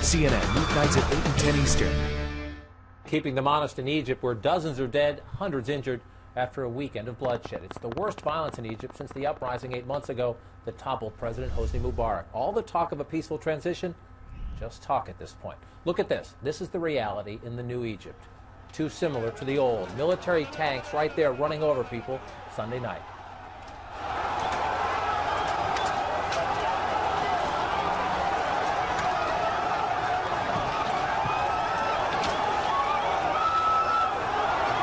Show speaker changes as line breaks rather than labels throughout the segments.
CNN, weeknights at 8 and 10 Eastern.
Keeping them honest in Egypt, where dozens are dead, hundreds injured after a weekend of bloodshed. It's the worst violence in Egypt since the uprising 8 months ago that toppled President Hosni Mubarak. All the talk of a peaceful transition, just talk at this point. Look at this. This is the reality in the new Egypt. Too similar to the old. Military tanks right there running over people Sunday night.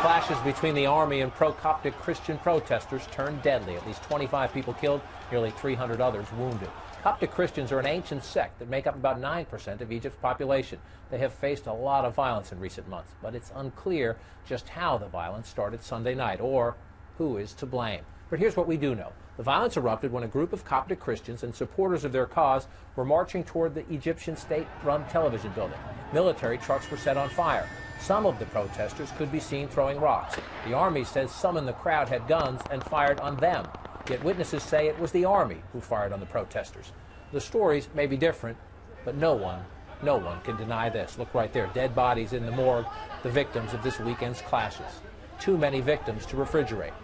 Clashes between the army and pro-Coptic Christian protesters turned deadly. At least 25 people killed, nearly 300 others wounded. Coptic Christians are an ancient sect that make up about 9% of Egypt's population. They have faced a lot of violence in recent months, but it's unclear just how the violence started Sunday night or who is to blame. But here's what we do know. The violence erupted when a group of Coptic Christians and supporters of their cause were marching toward the Egyptian state-run television building. Military trucks were set on fire. Some of the protesters could be seen throwing rocks. The army says some in the crowd had guns and fired on them. Yet witnesses say it was the army who fired on the protesters. The stories may be different, but no one can deny this. Look right there, dead bodies in the morgue, the victims of this weekend's clashes. Too many victims to refrigerate,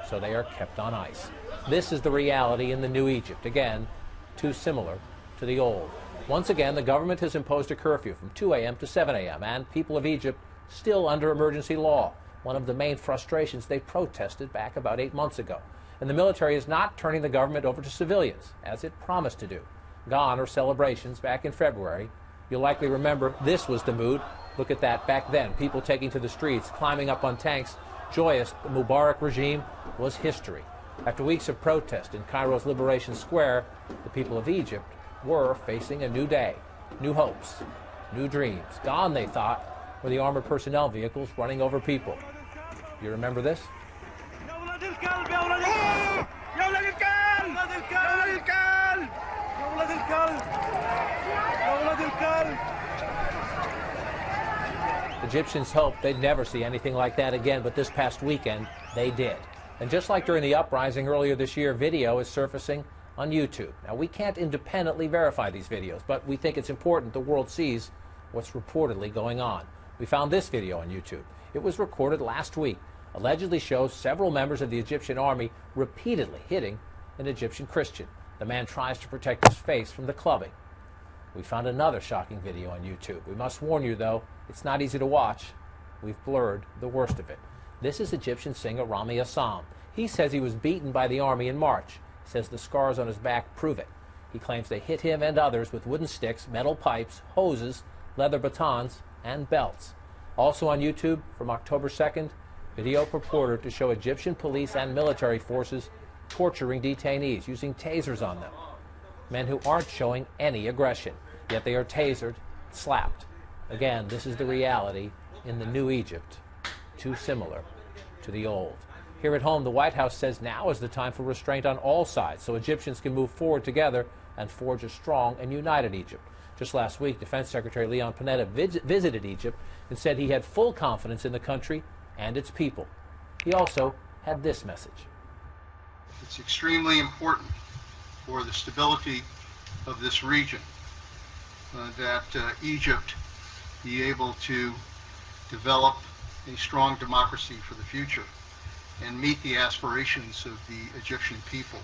so they are kept on ice. This is the reality in the new Egypt. Again, too similar to the old. Once again, the government has imposed a curfew from 2 a.m. to 7 a.m., and people of Egypt still under emergency law, one of the main frustrations they protested back about 8 months ago. And the military is not turning the government over to civilians, as it promised to do. Gone are celebrations back in February. You'll likely remember this was the mood. Look at that back then, people taking to the streets, climbing up on tanks, joyous the Mubarak regime was history. After weeks of protest in Cairo's Liberation Square, the people of Egypt were facing a new day, new hopes, new dreams. Gone, they thought, were the armored personnel vehicles running over people. You remember this? Egyptians hoped they'd never see anything like that again, but this past weekend, they did. And just like during the uprising earlier this year, video is surfacing on YouTube. Now, we can't independently verify these videos, but we think it's important the world sees what's reportedly going on. We found this video on YouTube. It was recorded last week. Allegedly shows several members of the Egyptian army repeatedly hitting an Egyptian Christian. The man tries to protect his face from the clubbing. We found another shocking video on YouTube. We must warn you, though, it's not easy to watch. We've blurred the worst of it. This is Egyptian singer Rami Assam. He says he was beaten by the army in March. He says the scars on his back prove it. He claims they hit him and others with wooden sticks, metal pipes, hoses, leather batons, and belts. Also on YouTube from October 2nd, video purported to show Egyptian police and military forces torturing detainees, using tasers on them. Men who aren't showing any aggression, yet they are tasered, slapped. Again, this is the reality in the new Egypt, too similar to the old. Here at home, the White House says now is the time for restraint on all sides so Egyptians can move forward together and forge a strong and united Egypt. Just last week, Defense Secretary Leon Panetta visited Egypt and said he had full confidence in the country and its people. He also had this message.
It's extremely important for the stability of this region that Egypt be able to develop a strong democracy for the future and meet the aspirations of the Egyptian people.